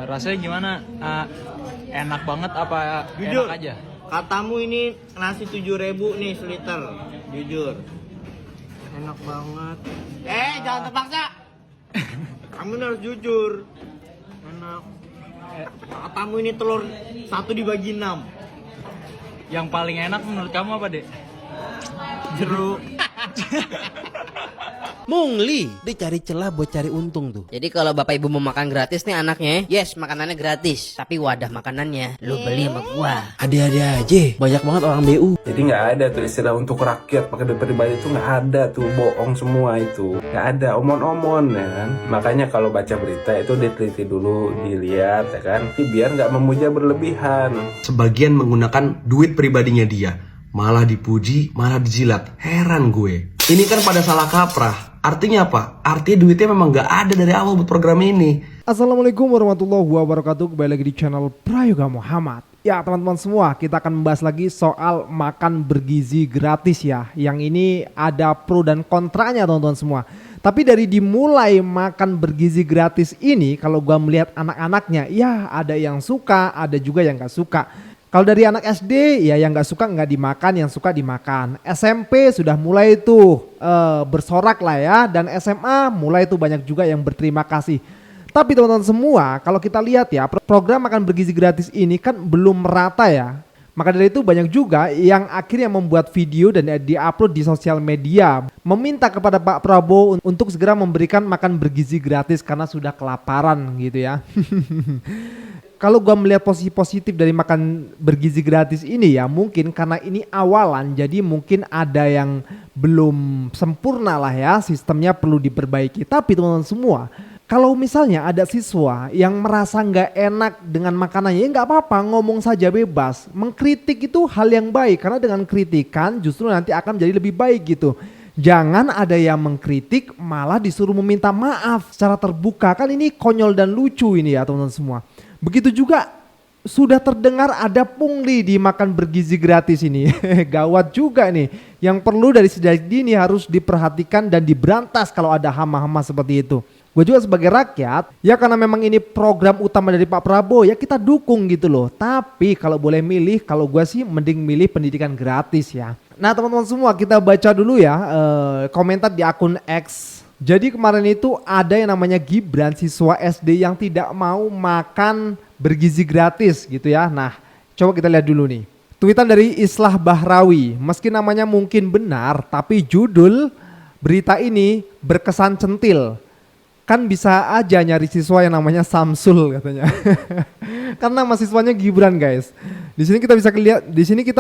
Rasanya gimana? Enak banget apa Jujur, enak aja? katamu ini nasi 7.000 nih seliter. Jujur. Enak banget. Jangan terpaksa. Kamu harus jujur. Enak. Katamu ini telur 1 dibagi 6. Yang paling enak menurut kamu apa, Dek? Jeruk. Mungli, dia cari celah buat cari untung tuh. Jadi kalau bapak ibu mau makan gratis nih anaknya, yes makanannya gratis. Tapi wadah makanannya lu beli sama gua. Ada-ada aja, banyak banget orang BU. Jadi nggak ada tuh istilah untuk rakyat pakai duit pribadi itu nggak ada tuh, bohong semua itu, nggak ada, omon-omon ya kan. Makanya kalau baca berita itu diteliti dulu, dilihat ya kan, biar nggak memuja berlebihan. Sebagian menggunakan duit pribadinya dia, malah dipuji, malah dijilat. Heran gue. Ini kan pada salah kaprah. Artinya apa? Artinya duitnya memang nggak ada dari awal buat program ini. Assalamualaikum warahmatullahi wabarakatuh. Kembali lagi di channel Prayoga Muhammad. Ya teman-teman semua, kita akan membahas lagi soal makan bergizi gratis ya. Yang ini ada pro dan kontranya teman-teman semua. Tapi dari dimulai makan bergizi gratis ini, kalau gua melihat anak-anaknya, ya ada yang suka, ada juga yang gak suka. Kalau dari anak SD ya yang nggak suka nggak dimakan, yang suka dimakan. SMP sudah mulai tuh bersorak lah ya, dan SMA mulai tuh banyak juga yang berterima kasih. Tapi teman-teman semua, kalau kita lihat ya program makan bergizi gratis ini kan belum merata ya. Maka dari itu banyak juga yang akhirnya membuat video dan diupload di sosial media meminta kepada Pak Prabowo untuk segera memberikan makan bergizi gratis karena sudah kelaparan gitu ya. Kalau gua melihat posisi positif dari makan bergizi gratis ini ya, mungkin karena ini awalan, jadi mungkin ada yang belum sempurna lah ya, sistemnya perlu diperbaiki. Tapi teman-teman semua, kalau misalnya ada siswa yang merasa nggak enak dengan makanannya, ya nggak apa-apa, ngomong saja bebas. Mengkritik itu hal yang baik, karena dengan kritikan justru nanti akan menjadi lebih baik gitu. Jangan ada yang mengkritik malah disuruh meminta maaf secara terbuka, kan ini konyol dan lucu ini ya teman-teman semua. Begitu juga sudah terdengar ada pungli di makan bergizi gratis ini. Gawat juga nih. Yang perlu dari sejak dini harus diperhatikan dan diberantas kalau ada hama-hama seperti itu. Gue juga sebagai rakyat, ya karena memang ini program utama dari Pak Prabowo, ya kita dukung gitu loh. Tapi kalau boleh milih, kalau gue sih mending milih pendidikan gratis ya. Nah teman-teman semua, kita baca dulu ya komentar di akun X. Jadi kemarin itu ada yang namanya Gibran, siswa SD yang tidak mau makan bergizi gratis gitu ya. Nah coba kita lihat dulu nih. Tweetan dari Islah Bahrawi. Meski namanya mungkin benar, tapi judul berita ini berkesan centil. Kan bisa aja nyari siswa yang namanya Samsul katanya. Karena mahasiswanya Gibran guys. Di sini kita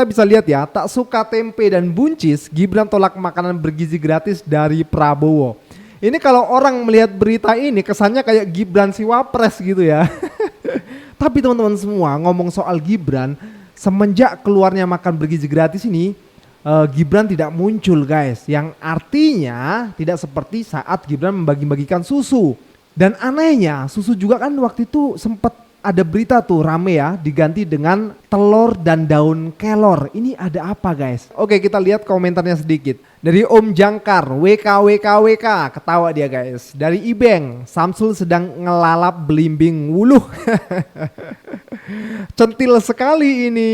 bisa lihat ya, tak suka tempe dan buncis, Gibran tolak makanan bergizi gratis dari Prabowo. Ini kalau orang melihat berita ini kesannya kayak Gibran si Wapres gitu ya. Tapi teman-teman semua, ngomong soal Gibran, semenjak keluarnya makan bergizi gratis ini, Gibran tidak muncul guys. Yang artinya tidak seperti saat Gibran membagi-bagikan susu. Dan anehnya susu juga kan waktu itu sempat ada berita tuh rame ya, diganti dengan telur dan daun kelor. Ini ada apa guys? Oke, kita lihat komentarnya sedikit. Dari Om Jangkar, WK, ketawa dia guys. Dari Ibeng, Samsul sedang ngelalap belimbing wuluh. Centil sekali ini.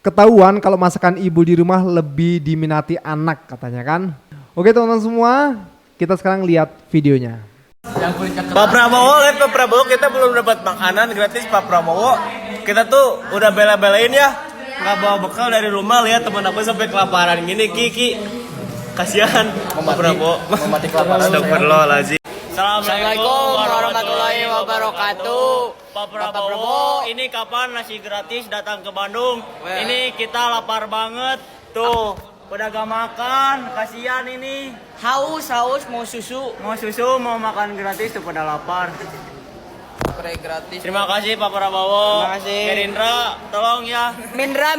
Ketahuan kalau masakan ibu di rumah lebih diminati anak katanya kan. Oke teman-teman semua, kita sekarang lihat videonya. Pak Prabowo, kita belum dapat makanan gratis Pak Prabowo. Kita tuh udah bela-belain ya, nggak bawa bekal dari rumah, lihat teman aku sampai kelaparan gini. Kiki, kasihan Pak Prabowo. Astagfirullahaladzim. Assalamualaikum warahmatullahi wabarakatuh. Pak Prabowo, ini kapan nasi gratis datang ke Bandung? Ini kita lapar banget tuh. Udah gak makan, kasihan ini. Haus, mau susu, mau makan gratis tuh pada lapar. Gratis. Terima kasih Pak Prabowo. Terima kasih. Gerindra, tolong ya. Mindra.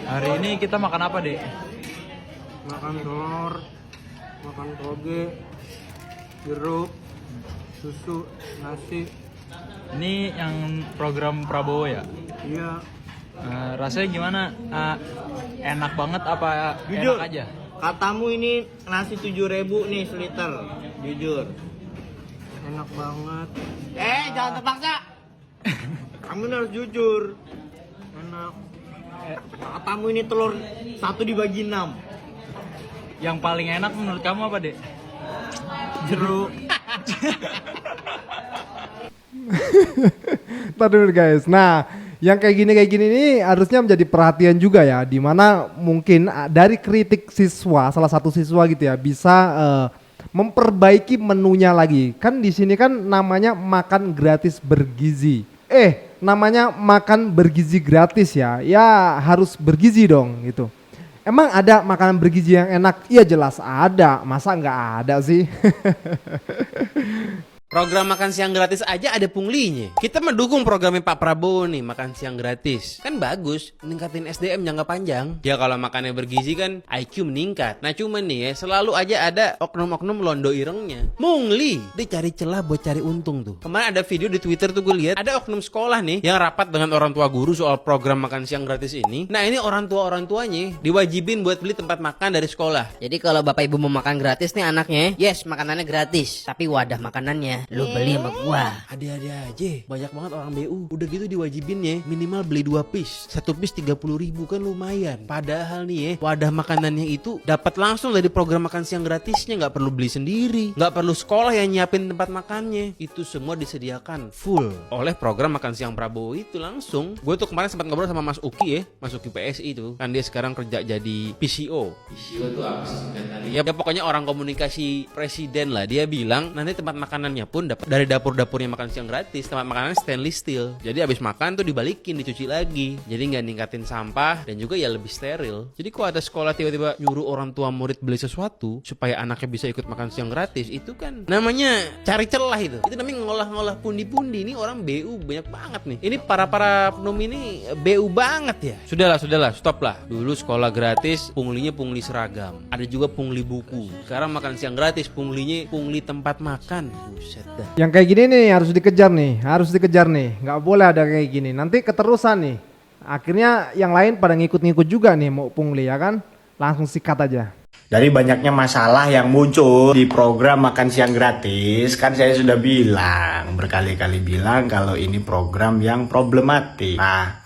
Hari ini kita makan apa, Dek? Makan telur, makan toge, jeruk, susu, nasi. Ini yang program Prabowo ya? Iya. Rasanya gimana? Enak banget apa Jujur, enak aja? katamu ini nasi 7.000 nih seliter. Jujur. Enak banget. Jangan terpaksa. Kamu harus jujur. Enak. Katamu ini telur 1 dibagi 6. Yang paling enak menurut kamu apa, Dek? Jeruk. Ntar dulu guys. Nah, yang kayak gini ini harusnya menjadi perhatian juga ya, dimana mungkin dari kritik siswa, salah satu siswa gitu ya, bisa memperbaiki menunya lagi. Kan di sini kan namanya makan gratis bergizi. Namanya makan bergizi gratis ya, ya harus bergizi dong gitu. Emang ada makanan bergizi yang enak? Iya jelas ada, masa nggak ada sih? Program makan siang gratis aja ada punglinya. Kita mendukung programnya Pak Prabowo nih, makan siang gratis. Kan bagus, meningkatin SDM jangka panjang. Ya kalau makannya bergizi kan IQ meningkat. Nah cuman nih ya, selalu aja ada oknum-oknum londo irengnya. Mungli, dia cari celah buat cari untung tuh. Kemarin ada video di Twitter tuh gue lihat, ada oknum sekolah nih yang rapat dengan orang tua guru soal program makan siang gratis ini. Nah ini orang tuanya diwajibin buat beli tempat makan dari sekolah. Jadi kalau bapak ibu mau makan gratis nih anaknya, yes makanannya gratis. Tapi wadah makanannya lu beli sama gua. Ada-ada aja, banyak banget orang BU. Udah gitu diwajibin ya, minimal beli 2 piece. 1 piece 30.000 kan lumayan. Padahal nih ya, wadah makanannya itu dapat langsung dari program makan siang gratisnya, nggak perlu beli sendiri, nggak perlu sekolah yang nyiapin tempat makannya. Itu semua disediakan full oleh program makan siang Prabowo itu langsung. Gue tuh kemarin sempat ngobrol sama Mas Uki ya, Mas Uki PSI itu. Kan dia sekarang kerja jadi PCO. PCO itu apa sih singkatannya? Ya pokoknya orang komunikasi presiden lah. Dia bilang nanti tempat makanannya pun dapat dari dapur-dapurnya makan siang gratis. Tempat makanannya stainless steel. Jadi abis makan tuh dibalikin, dicuci lagi. Jadi nggak ningkatin sampah dan juga ya lebih steril. Jadi kalau ada sekolah tiba-tiba nyuruh orang tua murid beli sesuatu supaya anaknya bisa ikut makan siang gratis, itu kan namanya cari celah itu. Itu namanya ngolah-ngolah pundi-pundi. Ini orang BU banyak banget nih. Ini para oknum ini BU banget ya. Sudahlah, stop lah. Dulu sekolah gratis, punglinya pungli seragam. Ada juga pungli buku. Sekarang makan siang gratis, punglinya pungli tempat makan. Buset dah. Yang kayak gini nih harus dikejar nih, nggak boleh ada kayak gini. Nanti keterusan nih, akhirnya yang lain pada ngikut-ngikut juga nih mau pungli ya kan, langsung sikat aja. Dari banyaknya masalah yang muncul di program makan siang gratis, kan saya sudah bilang, berkali-kali bilang kalau ini program yang problematik. Nah,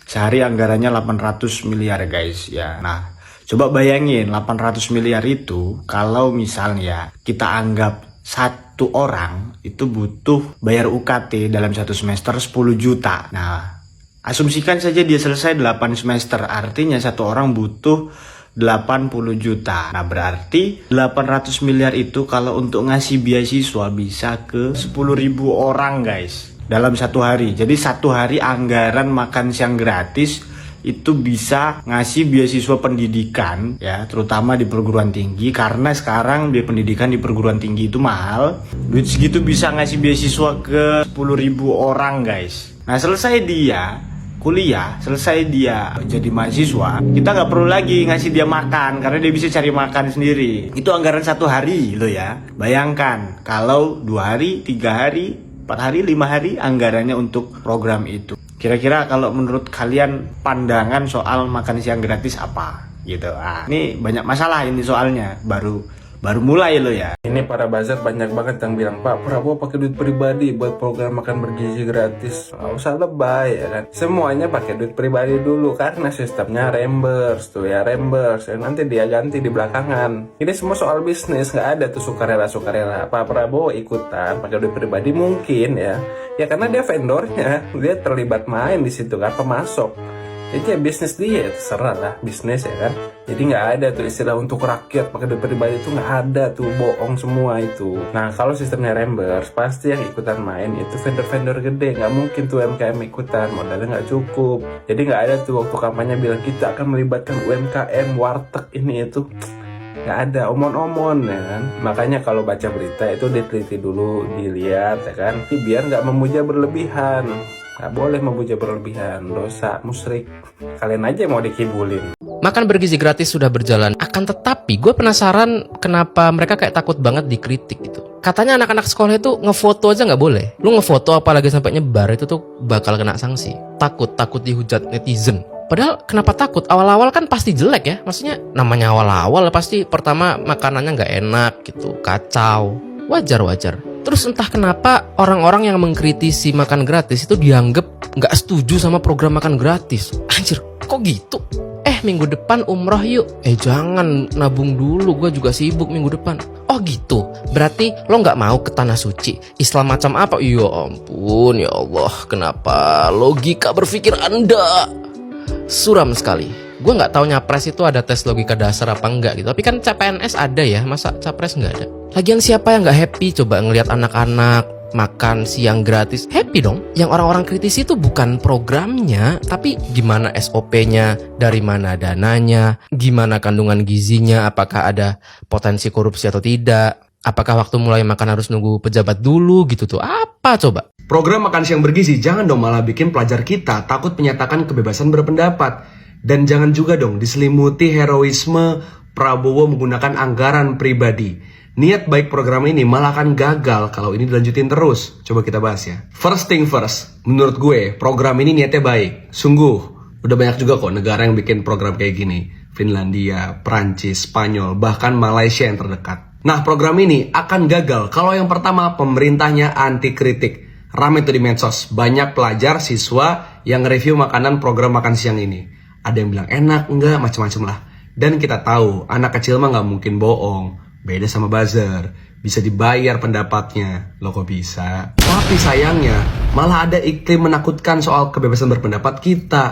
sehari anggarannya 800 miliar guys ya. Nah, coba bayangin 800 miliar itu kalau misalnya kita anggap satu orang itu butuh bayar UKT dalam satu semester 10 juta. Nah, asumsikan saja dia selesai 8 semester, artinya satu orang butuh 80 juta. Nah, berarti 800 miliar itu kalau untuk ngasih beasiswa bisa ke 10.000 orang guys dalam satu hari. Jadi satu hari anggaran makan siang gratis itu bisa ngasih beasiswa pendidikan ya, terutama di perguruan tinggi, karena sekarang biaya pendidikan di perguruan tinggi itu mahal. Duit segitu bisa ngasih beasiswa ke 10.000 orang guys. Nah, selesai dia kuliah, selesai dia jadi mahasiswa, kita nggak perlu lagi ngasih dia makan karena dia bisa cari makan sendiri. Itu anggaran satu hari loh ya. Bayangkan kalau 2 hari, 3 hari, 4 hari, 5 hari anggarannya untuk program itu. Kira-kira kalau menurut kalian pandangan soal makan siang gratis apa gitu? Ini banyak masalah ini soalnya, baru mulai lo ya. Ini para buzzer banyak banget yang bilang, Pak Prabowo pakai duit pribadi buat program makan bergizi gratis. Nggak usah lebay ya kan. Semuanya pakai duit pribadi dulu karena sistemnya reimburse tuh ya, reimburse. Nanti dia ganti di belakangan. Ini semua soal bisnis, nggak ada tuh sukarela. Pak Prabowo ikutan pakai duit pribadi mungkin ya. Ya karena dia vendornya, dia terlibat main di situ kan, pemasok. Jadi ya bisnis dia, terserah lah bisnis ya kan. Jadi nggak ada tuh istilah untuk rakyat pakai duit pribadi, itu nggak ada tuh, bohong semua itu. Nah kalau sistemnya reimburse, pasti yang ikutan main itu vendor-vendor gede, nggak mungkin tuh UMKM ikutan, modalnya nggak cukup. Jadi nggak ada tuh waktu kampanye bilang kita akan melibatkan UMKM, warteg ini itu. Nggak ada, omon-omon ya kan. Makanya kalau baca berita itu diteliti dulu, dilihat ya kan, biar nggak memuja berlebihan. Gak boleh memuja berlebihan, dosa, musyrik. Kalian aja mau dikibulin. Makan bergizi gratis sudah berjalan. Akan tetapi gue penasaran kenapa mereka kayak takut banget dikritik gitu. Katanya anak-anak sekolah itu ngefoto aja nggak boleh. Lu ngefoto apalagi sampai nyebar itu tuh bakal kena sanksi. Takut dihujat netizen. Padahal kenapa takut? Awal-awal kan pasti jelek ya. Maksudnya namanya awal-awal pasti pertama makanannya nggak enak gitu, kacau. Wajar. Terus entah kenapa orang-orang yang mengkritisi makan gratis itu dianggap nggak setuju sama program makan gratis. Anjir, kok gitu? Minggu depan umroh yuk. Jangan, nabung dulu, gue juga sibuk minggu depan. Oh gitu, berarti lo nggak mau ke tanah suci. Islam macam apa? Ya ampun, ya Allah, kenapa logika berpikir Anda suram sekali. Gue nggak tahu nyapres itu ada tes logika dasar apa enggak gitu. Tapi kan CPNS ada ya, masa capres nggak ada? Lagian siapa yang nggak happy coba ngelihat anak-anak makan siang gratis? Happy dong. Yang orang-orang kritisi itu bukan programnya, tapi gimana SOP-nya, dari mana dananya, gimana kandungan gizinya, apakah ada potensi korupsi atau tidak, apakah waktu mulai makan harus nunggu pejabat dulu gitu tuh. Apa coba? Program makan siang bergizi jangan dong malah bikin pelajar kita takut menyatakan kebebasan berpendapat. Dan jangan juga dong diselimuti heroisme Prabowo menggunakan anggaran pribadi. Niat baik program ini malah akan gagal kalau ini dilanjutin terus. Coba kita bahas ya. First thing first, menurut gue program ini niatnya baik. Sungguh, udah banyak juga kok negara yang bikin program kayak gini. Finlandia, Prancis, Spanyol, bahkan Malaysia yang terdekat. Nah, program ini akan gagal kalau yang pertama pemerintahnya anti kritik. Rame tuh di medsos, banyak pelajar, siswa yang nge-review makanan program makan siang ini. Ada yang bilang enak, enggak, macam-macam lah. Dan kita tahu, anak kecil mah nggak mungkin bohong. Beda sama buzzer, bisa dibayar pendapatnya. Loh kok bisa? Tapi sayangnya, malah ada iklim menakutkan soal kebebasan berpendapat kita.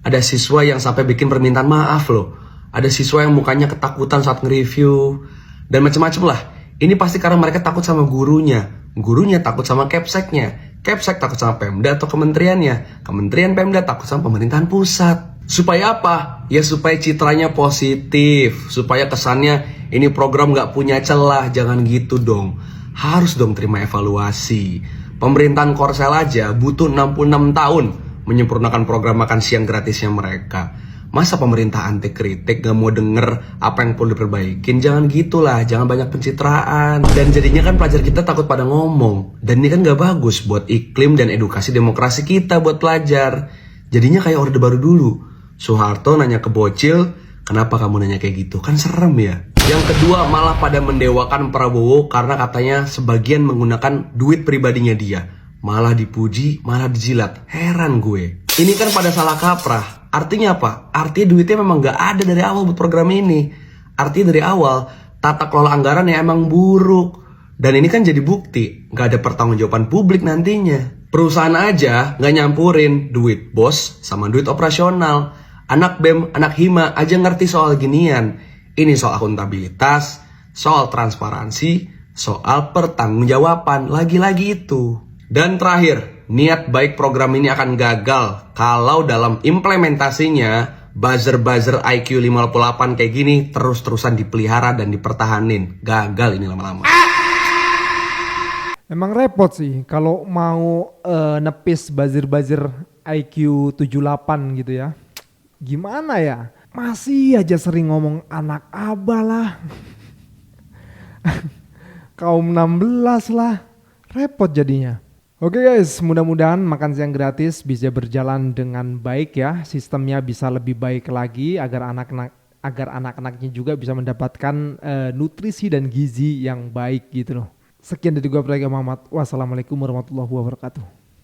Ada siswa yang sampai bikin permintaan maaf loh. Ada siswa yang mukanya ketakutan saat nge-review. Dan macam-macam lah. Ini pasti karena mereka takut sama gurunya. Gurunya takut sama Kepseknya. Kepsek takut sama Pemda atau kementeriannya. Kementerian Pemda takut sama pemerintahan pusat. Supaya apa? Ya supaya citranya positif. Supaya kesannya ini program gak punya celah. Jangan gitu dong. Harus dong terima evaluasi. Pemerintahan Korsel aja butuh 66 tahun menyempurnakan program makan siang gratisnya mereka. Masa pemerintah anti kritik gak mau denger apa yang perlu diperbaikin? Jangan gitulah, jangan banyak pencitraan. Dan jadinya kan pelajar kita takut pada ngomong. Dan ini kan gak bagus buat iklim dan edukasi demokrasi kita buat pelajar. Jadinya kayak Orde Baru dulu. Soeharto nanya ke bocil, kenapa kamu nanya kayak gitu? Kan serem ya. Yang kedua malah pada mendewakan Prabowo karena katanya sebagian menggunakan duit pribadinya dia. Malah dipuji, malah dijilat. Heran gue. Ini kan pada salah kaprah. Artinya apa? Artinya duitnya memang gak ada dari awal buat program ini. Artinya dari awal tata kelola anggaran ya emang buruk. Dan ini kan jadi bukti gak ada pertanggungjawaban publik nantinya. Perusahaan aja gak nyampurin duit bos sama duit operasional. Anak BEM, anak HIMA aja ngerti soal ginian. Ini soal akuntabilitas, soal transparansi, soal pertanggungjawaban. Lagi-lagi itu. Dan terakhir, niat baik program ini akan gagal kalau dalam implementasinya buzzer-buzzer IQ 58 kayak gini terus-terusan dipelihara dan dipertahanin. Gagal ini lama-lama. Emang repot sih kalau mau nepis buzzer-buzzer IQ 78 gitu ya. Gimana ya? Masih aja sering ngomong anak abah lah. Kaum 16 lah. Repot jadinya. Oke guys, mudah-mudahan makan siang gratis bisa berjalan dengan baik ya. Sistemnya bisa lebih baik lagi agar anak-anaknya juga bisa mendapatkan nutrisi dan gizi yang baik gitu loh. Sekian dari gue Prayoga Muhammad. Wassalamualaikum warahmatullahi wabarakatuh.